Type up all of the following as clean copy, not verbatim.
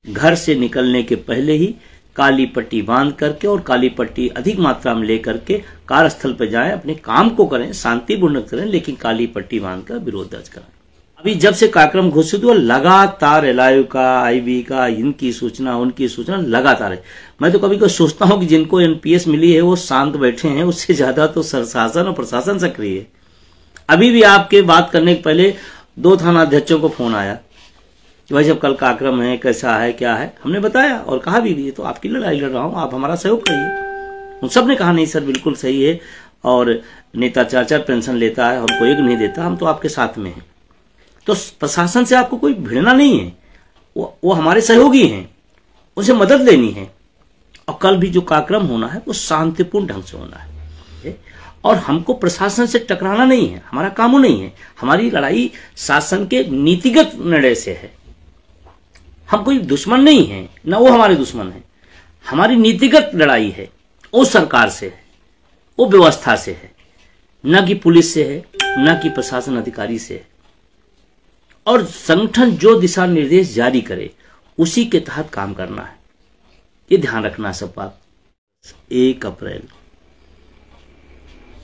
घर से निकलने के पहले ही काली पट्टी बांध करके और काली पट्टी अधिक मात्रा में लेकर के कार्यस्थल पर जाएं, अपने काम को करें, शांतिपूर्ण करें, लेकिन काली पट्टी बांधकर विरोध दर्ज कराएं। अभी जब से कार्यक्रम घोषित हुआ लगातार एलआईयू का, आईबी का, इनकी सूचना उनकी सूचना लगातार है। मैं तो कभी कभी सोचता हूं कि जिनको एनपीएस मिली है वो शांत बैठे हैं, उससे ज्यादा तो शासन और प्रशासन सक्रिय है। अभी भी आपके बात करने के पहले 2 थानाध्यक्षों को फोन आया कि भाई जब कल कार्यक्रम है, कैसा है, क्या है। हमने बताया और कहा भी तो आपकी लड़ाई लड़ रहा हूं, आप हमारा सहयोग करिए। उन सब ने कहा नहीं सर बिल्कुल सही है, और नेता 4-4 पेंशन लेता है, हमको 1 नहीं देता, हम तो आपके साथ में हैं। तो प्रशासन से आपको कोई भिड़ना नहीं है, वो हमारे सहयोगी हैं, उनसे मदद लेनी है। और कल भी जो कार्यक्रम होना है वो शांतिपूर्ण ढंग से होना है, और हमको प्रशासन से टकराना नहीं है, हमारा काम नहीं है। हमारी लड़ाई शासन के नीतिगत निर्णय से है। हम कोई दुश्मन नहीं है, ना वो हमारे दुश्मन है। हमारी नीतिगत लड़ाई है, वो सरकार से है, वो व्यवस्था से है, न कि पुलिस से है, न कि प्रशासन अधिकारी से है। और संगठन जो दिशा निर्देश जारी करे उसी के तहत काम करना है, ये ध्यान रखना सब बात। 1 अप्रैल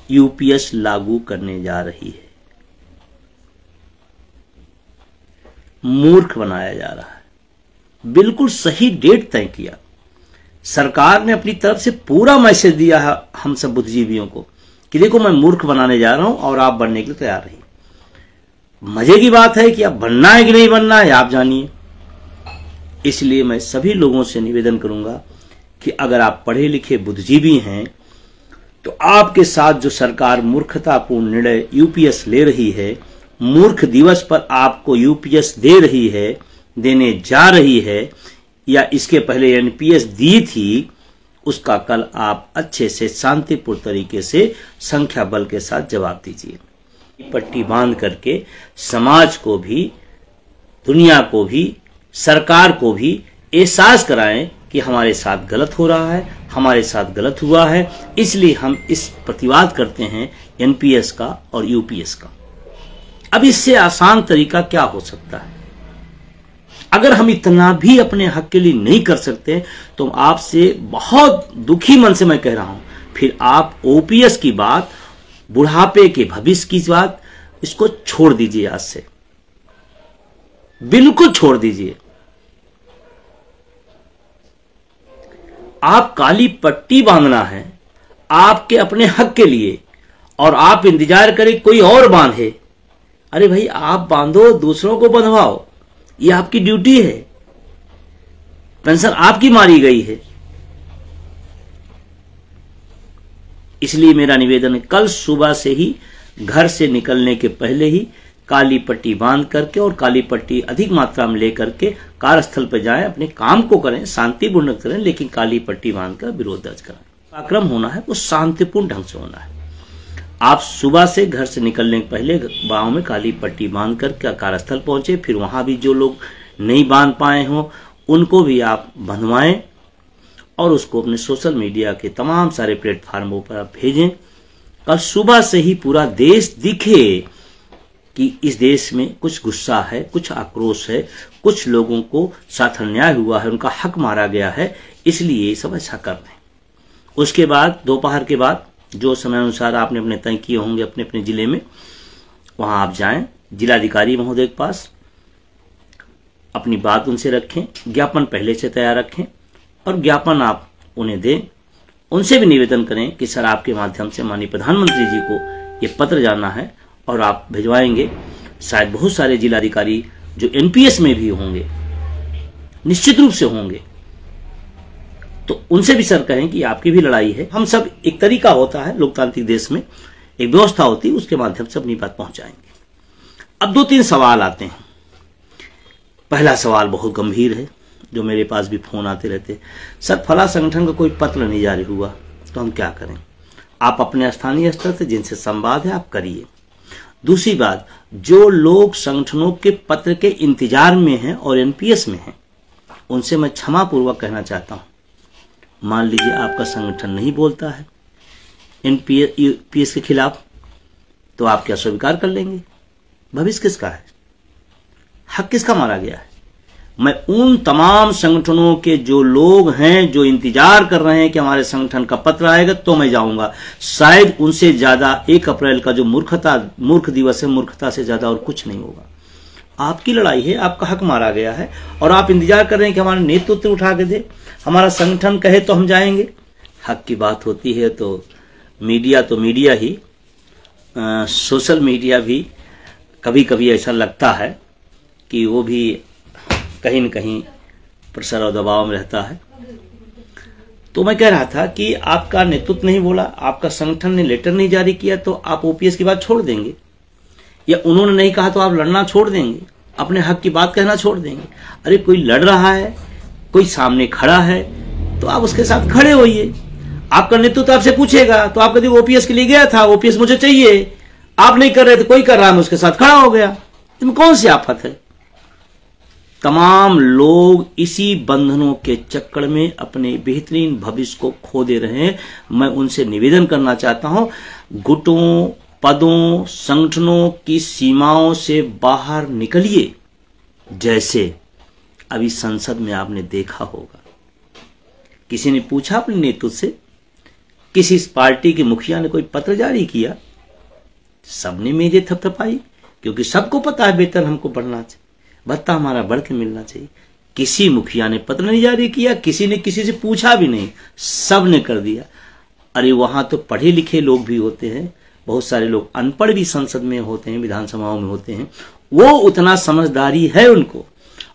यूपीएस लागू करने जा रही है, मूर्ख बनाया जा रहा है। बिल्कुल सही डेट तय किया, सरकार ने अपनी तरफ से पूरा मैसेज दिया है हम सब बुद्धिजीवियों को कि देखो मैं मूर्ख बनाने जा रहा हूं और आप बनने के लिए तैयार रहिए। मजे की बात है कि अब बनना है कि नहीं बनना है आप जानिए। इसलिए मैं सभी लोगों से निवेदन करूंगा कि अगर आप पढ़े लिखे बुद्धिजीवी हैं तो आपके साथ जो सरकार मूर्खतापूर्ण निर्णय यूपीएस ले रही है, मूर्ख दिवस पर आपको यूपीएस दे रही है, देने जा रही है, या इसके पहले एनपीएस दी थी, उसका कल आप अच्छे से शांतिपूर्ण तरीके से संख्या बल के साथ जवाब दीजिए। पट्टी बांध करके समाज को भी, दुनिया को भी, सरकार को भी एहसास कराएं कि हमारे साथ गलत हो रहा है, हमारे साथ गलत हुआ है। इसलिए हम इस प्रतिवाद करते हैं एनपीएस का और यूपीएस का। अब इससे आसान तरीका क्या हो सकता है? अगर हम इतना भी अपने हक के लिए नहीं कर सकते तो आपसे बहुत दुखी मन से मैं कह रहा हूं, फिर आप ओपीएस की बात, बुढ़ापे के भविष्य की बात, इसको छोड़ दीजिए। आज से बिल्कुल छोड़ दीजिए। आप काली पट्टी बांधना है आपके अपने हक के लिए, और आप इंतजार करें कोई और बांधे। अरे भाई आप बांधो, दूसरों को बंधवाओ, ये आपकी ड्यूटी है। पेंशन आपकी मारी गई है। इसलिए मेरा निवेदन है, कल सुबह से ही घर से निकलने के पहले ही काली पट्टी बांध करके और काली पट्टी अधिक मात्रा में लेकर के कार्यस्थल पर जाएं, अपने काम को करें, शांतिपूर्ण करें, लेकिन काली पट्टी बांधकर विरोध दर्ज कराएं। कार्यक्रम होना है वो शांतिपूर्ण ढंग से होना है। आप सुबह से घर से निकलने के पहले गांव में काली पट्टी बांध कर कार्यस्थल पहुंचे, फिर वहां भी जो लोग नहीं बांध पाए हों उनको भी आप बंधवाएं और उसको अपने सोशल मीडिया के तमाम सारे प्लेटफार्मों पर आप भेजें। कल सुबह से ही पूरा देश दिखे कि इस देश में कुछ गुस्सा है, कुछ आक्रोश है, कुछ लोगों को साथ अन्याय हुआ है, उनका हक मारा गया है, इसलिए ये सब ऐसा कर रहे हैं। उसके बाद दोपहर के बाद जो समय अनुसार आपने अपने तय किए होंगे अपने अपने जिले में, वहां आप जाएं, जिलाधिकारी महोदय के पास अपनी बात उनसे रखें, ज्ञापन पहले से तैयार रखें और ज्ञापन आप उन्हें दें। उनसे भी निवेदन करें कि सर आपके माध्यम से माननीय प्रधानमंत्री जी को ये पत्र जाना है और आप भिजवाएंगे। शायद बहुत सारे जिलाधिकारी जो एनपीएस में भी होंगे, निश्चित रूप से होंगे, तो उनसे भी सर कहें कि आपकी भी लड़ाई है। हम सब एक तरीका होता है लोकतांत्रिक देश में, एक व्यवस्था होती है, उसके माध्यम से अपनी बात पहुंचाएंगे। अब 2-3 सवाल आते हैं। पहला सवाल बहुत गंभीर है, जो मेरे पास भी फोन आते रहते, सर फला संगठन का कोई पत्र नहीं जारी हुआ तो हम क्या करें? आप अपने स्थानीय स्तर से जिनसे संवाद है आप करिए। दूसरी बात, जो लोग संगठनों के पत्र के इंतजार में हैं और एनपीएस में हैं, उनसे मैं क्षमा पूर्वक कहना चाहता हूं, मान लीजिए आपका संगठन नहीं बोलता है एनपीएस के खिलाफ, तो आप क्या स्वीकार कर लेंगे? भविष्य किसका है? हक किसका मारा गया है? मैं उन तमाम संगठनों के जो लोग हैं जो इंतजार कर रहे हैं कि हमारे संगठन का पत्र आएगा तो मैं जाऊंगा, शायद उनसे ज्यादा 1 अप्रैल का जो मूर्ख दिवस है, मूर्खता से ज्यादा और कुछ नहीं होगा। आपकी लड़ाई है, आपका हक मारा गया है और आप इंतजार कर रहे हैं कि हमारा नेतृत्व उठा के दे, हमारा संगठन कहे तो हम जाएंगे। हक की बात होती है तो मीडिया ही, सोशल मीडिया भी कभी कभी ऐसा लगता है कि वो भी कहीं न कहीं प्रेशर और दबाव में रहता है। तो मैं कह रहा था कि आपका नेतृत्व नहीं बोला, आपका संगठन ने लेटर नहीं जारी किया तो आप ओपीएस की बात छोड़ देंगे, या उन्होंने नहीं कहा तो आप लड़ना छोड़ देंगे, अपने हक की बात कहना छोड़ देंगे। अरे कोई लड़ रहा है, कोई सामने खड़ा है तो आप उसके साथ खड़े होइए। आपका नेतृत्व आपसे पूछेगा तो आप कभी ओपीएस के लिए गया था, ओपीएस मुझे चाहिए, आप नहीं कर रहे थे, कोई कर रहा है, मैं उसके साथ खड़ा हो गया। इसमें कौन सी आफत है? तमाम लोग इसी बंधनों के चक्कर में अपने बेहतरीन भविष्य को खो दे रहे हैं। मैं उनसे निवेदन करना चाहता हूं, गुटों, पदों, संगठनों की सीमाओं से बाहर निकलिए। जैसे अभी संसद में आपने देखा होगा, किसी ने पूछा अपने नेतृत्व से, किसी पार्टी के मुखिया ने कोई पत्र जारी किया, सबने मेजे थपथपाई, क्योंकि सबको पता है वेतन हमको बढ़ना चाहिए, भत्ता हमारा बढ़ के मिलना चाहिए। किसी मुखिया ने पत्र नहीं जारी किया, किसी ने किसी से पूछा भी नहीं, सब ने कर दिया। अरे वहां तो पढ़े लिखे लोग भी होते हैं, बहुत सारे लोग अनपढ़ भी संसद में होते हैं, विधानसभाओं में होते हैं, वो उतना समझदारी है उनको।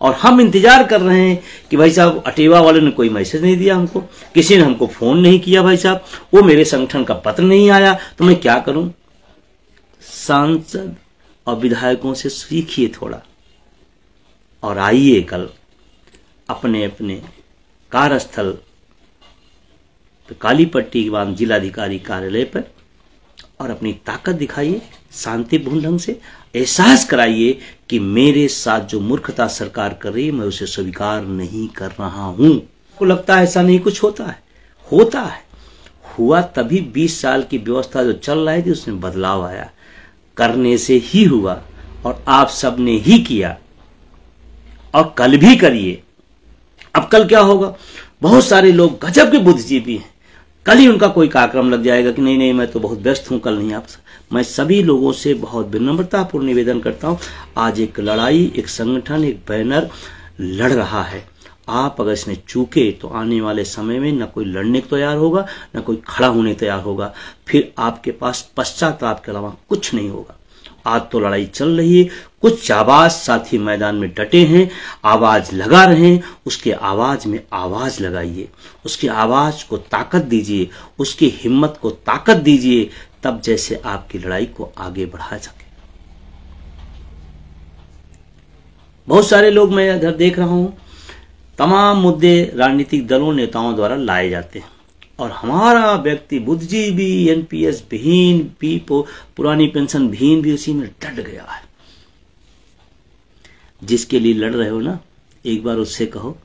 और हम इंतजार कर रहे हैं कि भाई साहब अटेवा वाले ने कोई मैसेज नहीं दिया हमको, किसी ने हमको फोन नहीं किया, भाई साहब वो मेरे संगठन का पत्र नहीं आया, तो मैं क्या करूं? सांसद और विधायकों से सीखिए थोड़ा और आइए कल अपने अपने कार्यस्थल कालीपट्टी बांध जिलाधिकारी कार्यालय पर और अपनी ताकत दिखाइए, शांतिपूर्ण ढंग से एहसास कराइए कि मेरे साथ जो मूर्खता सरकार कर रही है मैं उसे स्वीकार नहीं कर रहा हूं। को लगता है ऐसा नहीं कुछ होता है, होता है, हुआ तभी 20 साल की व्यवस्था जो चल रही थी उसमें बदलाव आया, करने से ही हुआ और आप सबने ही किया और कल भी करिए। अब कल क्या होगा? बहुत सारे लोग गजब के बुद्धिजीवी हैं, कल ही उनका कोई कार्यक्रम लग जाएगा कि नहीं मैं तो बहुत व्यस्त हूं, कल नहीं। आप मैं सभी लोगों से बहुत विनम्रतापूर्ण निवेदन करता हूं, आज एक लड़ाई, एक संगठन, एक बैनर लड़ रहा है। आप अगर इसने चूके तो आने वाले समय में न कोई लड़ने को तैयार होगा, न कोई खड़ा होने तैयार होगा, फिर आपके पास पश्चाताप के अलावा कुछ नहीं होगा। आज तो लड़ाई चल रही है, कुछ जाबाज साथी मैदान में डटे हैं, आवाज लगा रहे हैं, उसके आवाज में आवाज लगाइए, उसकी आवाज को ताकत दीजिए, उसकी हिम्मत को ताकत दीजिए, तब जैसे आपकी लड़ाई को आगे बढ़ा सके। बहुत सारे लोग मैं इधर देख रहा हूं, तमाम मुद्दे राजनीतिक दलों नेताओं द्वारा लाए जाते हैं और हमारा व्यक्ति बुद्धिजीवी एनपीएस विहीन भी पुरानी पेंशन विहीन भी उसी में डट गया है। जिसके लिए लड़ रहे हो ना, एक बार उससे कहो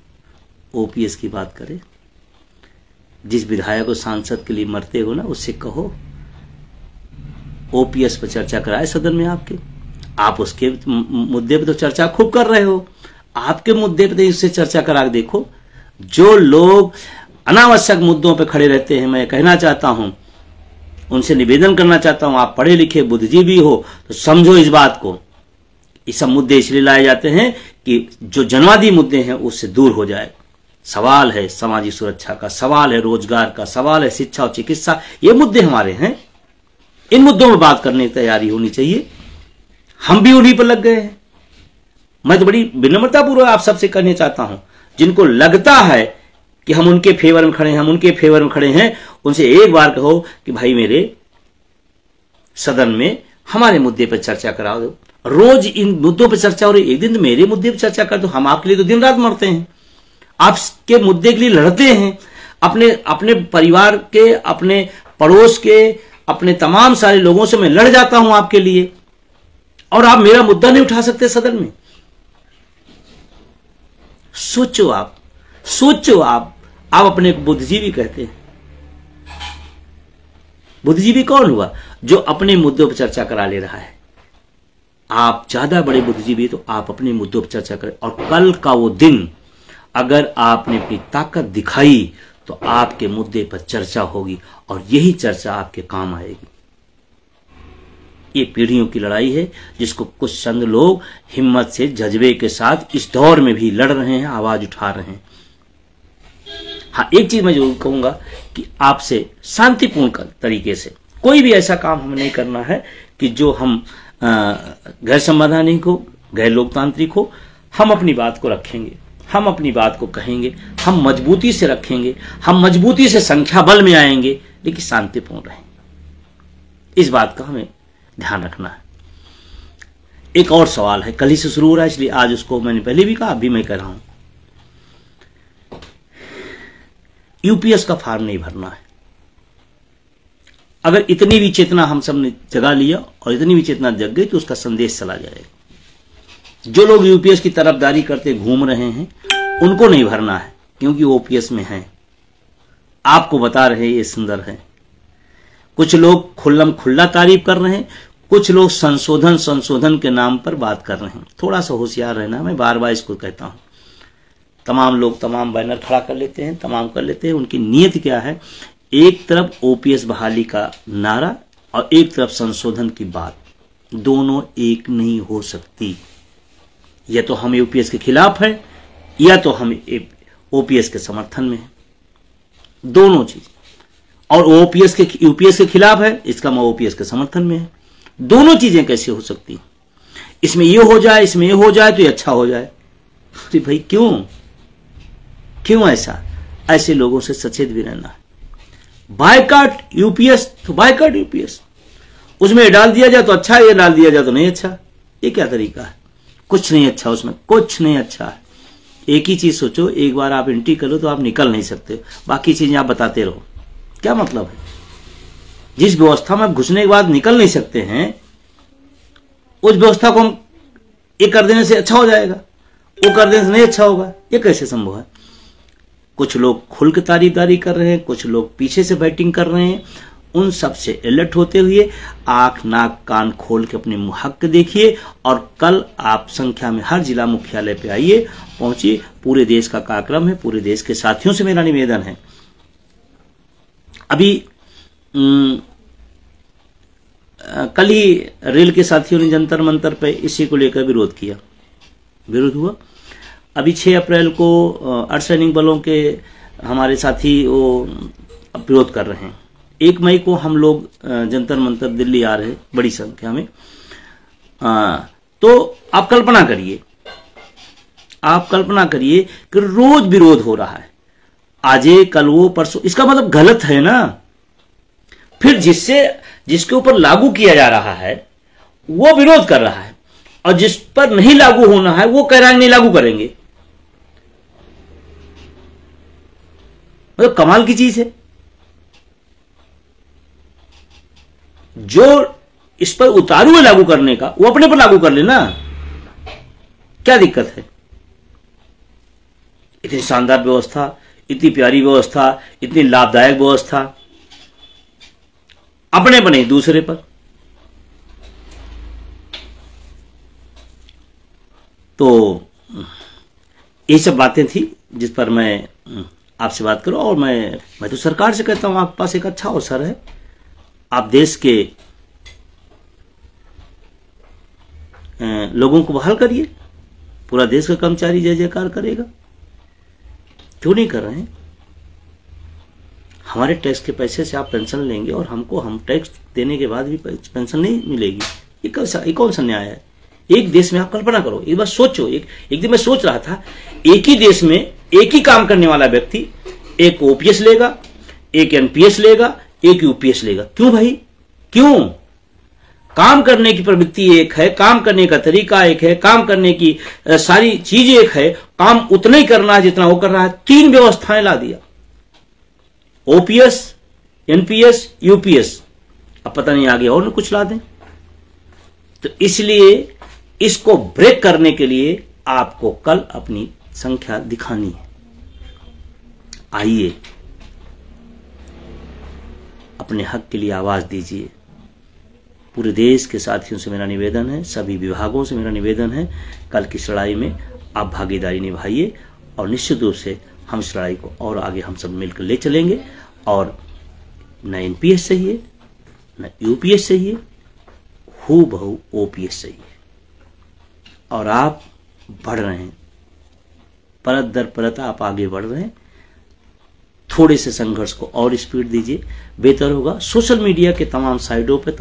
ओपीएस की बात करे। जिस विधायक और सांसद के लिए मरते हो ना, उससे कहो ओपीएस पर चर्चा कराए सदन में आपके। आप उसके मुद्दे पे तो चर्चा खूब कर रहे हो, आपके मुद्दे पे तो इससे चर्चा करा देखो। जो लोग अनावश्यक मुद्दों पे खड़े रहते हैं, मैं कहना चाहता हूं, उनसे निवेदन करना चाहता हूं, आप पढ़े लिखे बुद्धिजीवी हो तो समझो इस बात को। ये सब मुद्दे इसलिए लाए जाते हैं कि जो जनवादी मुद्दे हैं उससे दूर हो जाए। सवाल है सामाजिक सुरक्षा का, सवाल है रोजगार का, सवाल है शिक्षा और चिकित्सा, ये मुद्दे हमारे हैं। इन मुद्दों में बात करने की तैयारी होनी चाहिए। हम भी उन्हीं पर लग गए हैं। मैं तो बड़ी विनम्रतापूर्वक आप सबसे कहना चाहता हूं, जिनको लगता है कि हम उनके फेवर में खड़े हैं, हम उनके फेवर में खड़े हैं, उनसे एक बार कहो कि भाई मेरे सदन में हमारे मुद्दे पर चर्चा करा दो। रोज इन मुद्दों पर चर्चा हो रही, एक दिन मेरे मुद्दे पर चर्चा कर दो। हम आपके लिए तो दिन रात मरते हैं, आपके मुद्दे के लिए लड़ते हैं, अपने परिवार के, अपने पड़ोस के, अपने तमाम सारे लोगों से मैं लड़ जाता हूं आपके लिए, और आप मेरा मुद्दा नहीं उठा सकते सदन में। सोचो आप, सोचो आप अपने बुद्धिजीवी कहते हैं। बुद्धिजीवी कौन हुआ? जो अपने मुद्दों पर चर्चा करा ले रहा है। आप ज्यादा बड़े बुद्धिजीवी तो आप अपने मुद्दों पर चर्चा करें, और कल का वो दिन अगर आपने अपनी ताकत दिखाई तो आपके मुद्दे पर चर्चा होगी और यही चर्चा आपके काम आएगी। ये पीढ़ियों की लड़ाई है जिसको कुछ चंद लोग हिम्मत से जज्बे के साथ इस दौर में भी लड़ रहे हैं, आवाज उठा रहे हैं। हाँ, एक चीज मैं जरूर कहूंगा कि आपसे शांतिपूर्ण तरीके से कोई भी ऐसा काम हमें नहीं करना है कि जो हम गैर संवैधानिक हो, गैर लोकतांत्रिक हो। हम अपनी बात को रखेंगे, हम अपनी बात को कहेंगे, हम मजबूती से रखेंगे, हम मजबूती से संख्या बल में आएंगे, लेकिन शांतिपूर्ण रहेंगे। इस बात का हमें ध्यान रखना है। एक और सवाल है, कल ही से शुरू हो रहा है इसलिए आज उसको मैंने पहले भी कहा, अभी मैं कह रहा हूं। यूपीएस का फॉर्म नहीं भरना है। अगर इतनी भी चेतना हम सब ने जगा लिया और इतनी भी चेतना जग गई तो उसका संदेश चला जाएगा। जो लोग यूपीएस की तरफदारी करते घूम रहे हैं उनको नहीं भरना है, क्योंकि ओपीएस में है। आपको बता रहे ये सुंदर है। कुछ लोग खुल्लम खुल्ला तारीफ कर रहे हैं, कुछ लोग संशोधन के नाम पर बात कर रहे हैं। थोड़ा सा होशियार रहना, मैं बार बार इसको कहता हूं। तमाम लोग तमाम बैनर खड़ा कर लेते हैं, तमाम कर लेते हैं। उनकी नीयत क्या है? एक तरफ ओपीएस बहाली का नारा और एक तरफ संशोधन की बात, दोनों एक नहीं हो सकती। या तो हम यूपीएस के खिलाफ है या तो हम ओपीएस के समर्थन में है, दोनों चीज। और यूपीएस के खिलाफ है, इसका मैं ओपीएस के समर्थन में है। दोनों चीजें कैसे हो सकती? इसमें ये हो जाए, इसमें ये हो जाए तो ये अच्छा हो जाए। अरे भाई क्यों ऐसे लोगों से सचेत भी रहना है। बायकॉट यूपीएस तो बायकॉट यूपीएस, उसमें डाल दिया जाए तो अच्छा है, ये डाल दिया जाए तो नहीं अच्छा। ये क्या तरीका है? कुछ नहीं अच्छा, उसमें कुछ नहीं अच्छा है। एक ही चीज सोचो, एक बार आप एंट्री करो तो आप निकल नहीं सकते, बाकी चीजें आप बताते रहो। क्या मतलब है? जिस व्यवस्था में घुसने के बाद निकल नहीं सकते हैं, उस व्यवस्था को हम ये कर देने से अच्छा हो जाएगा, वो कर देने से नहीं अच्छा होगा। ये कैसे संभव है? कुछ लोग खुल के तारीफदारी कर रहे हैं, कुछ लोग पीछे से बैटिंग कर रहे हैं। उन सब से अलर्ट होते हुए आंख नाक कान खोल के अपने हक देखिए, और कल आप संख्या में हर जिला मुख्यालय पे आइए, पहुंचिए। पूरे देश का कार्यक्रम है, पूरे देश के साथियों से मेरा निवेदन है। अभी कल ही रेल के साथियों ने जंतर मंतर पे इसी को लेकर विरोध हुआ। अभी 6 अप्रैल को अर्धसैनिक बलों के हमारे साथी वो विरोध कर रहे हैं। 1 मई को हम लोग जंतर मंतर दिल्ली आ रहे हैं बड़ी संख्या में। तो आप कल्पना करिए कि रोज विरोध हो रहा है, आज ये कल वो परसों। इसका मतलब गलत है ना। फिर जिसके ऊपर लागू किया जा रहा है वो विरोध कर रहा है, और जिस पर नहीं लागू होना है वो कह रहा है नहीं लागू करेंगे। मतलब कमाल की चीज है। जो इस पर उतारू है लागू करने का, वो अपने पर लागू कर लेना, क्या दिक्कत है? इतनी शानदार व्यवस्था, इतनी प्यारी व्यवस्था, इतनी लाभदायक व्यवस्था, अपने पर नहीं दूसरे पर। तो ये सब बातें थी जिस पर मैं आपसे बात करूं। और मैं तो सरकार से कहता हूं, आपके पास एक अच्छा अवसर है। आप देश के लोगों को बहाल करिए, पूरा देश का कर्मचारी जय जयकार करेगा। क्यों नहीं कर रहे हैं? हमारे टैक्स के पैसे से आप पेंशन लेंगे और हम टैक्स देने के बाद भी पेंशन नहीं मिलेगी। ये कौन सा न्याय है? एक देश में आप कल्पना करो, एक बार सोचो। एक दिन मैं सोच रहा था, एक ही देश में एक ही काम करने वाला व्यक्ति एक ओपीएस लेगा, एक एनपीएस लेगा, एक यूपीएस लेगा। क्यों भाई? क्यों? काम करने की प्रवृत्ति एक है, काम करने का तरीका एक है, काम करने की सारी चीजें एक है, काम उतना ही करना है जितना वो कर रहा है। 3 व्यवस्थाएं ला दिया, ओपीएस, एनपीएस, यूपीएस। अब पता नहीं आगे और कुछ ला दें। तो इसलिए इसको ब्रेक करने के लिए आपको कल अपनी संख्या दिखानी है। आइए, अपने हक के लिए आवाज दीजिए। पूरे देश के साथियों से मेरा निवेदन है, सभी विभागों से मेरा निवेदन है, कल की इस लड़ाई में आप भागीदारी निभाइए और निश्चित रूप से हम इस लड़ाई को और आगे हम सब मिलकर ले चलेंगे। और न एनपीएस चाहिए, न यूपीएस चाहिए, हूबहू ओपीएस चाहिए। और आप बढ़ रहे हैं, परत दर परत आप आगे बढ़ रहे हैं। थोड़े से संघर्ष को और स्पीड दीजिए, बेहतर होगा। सोशल मीडिया के तमाम साइडों पे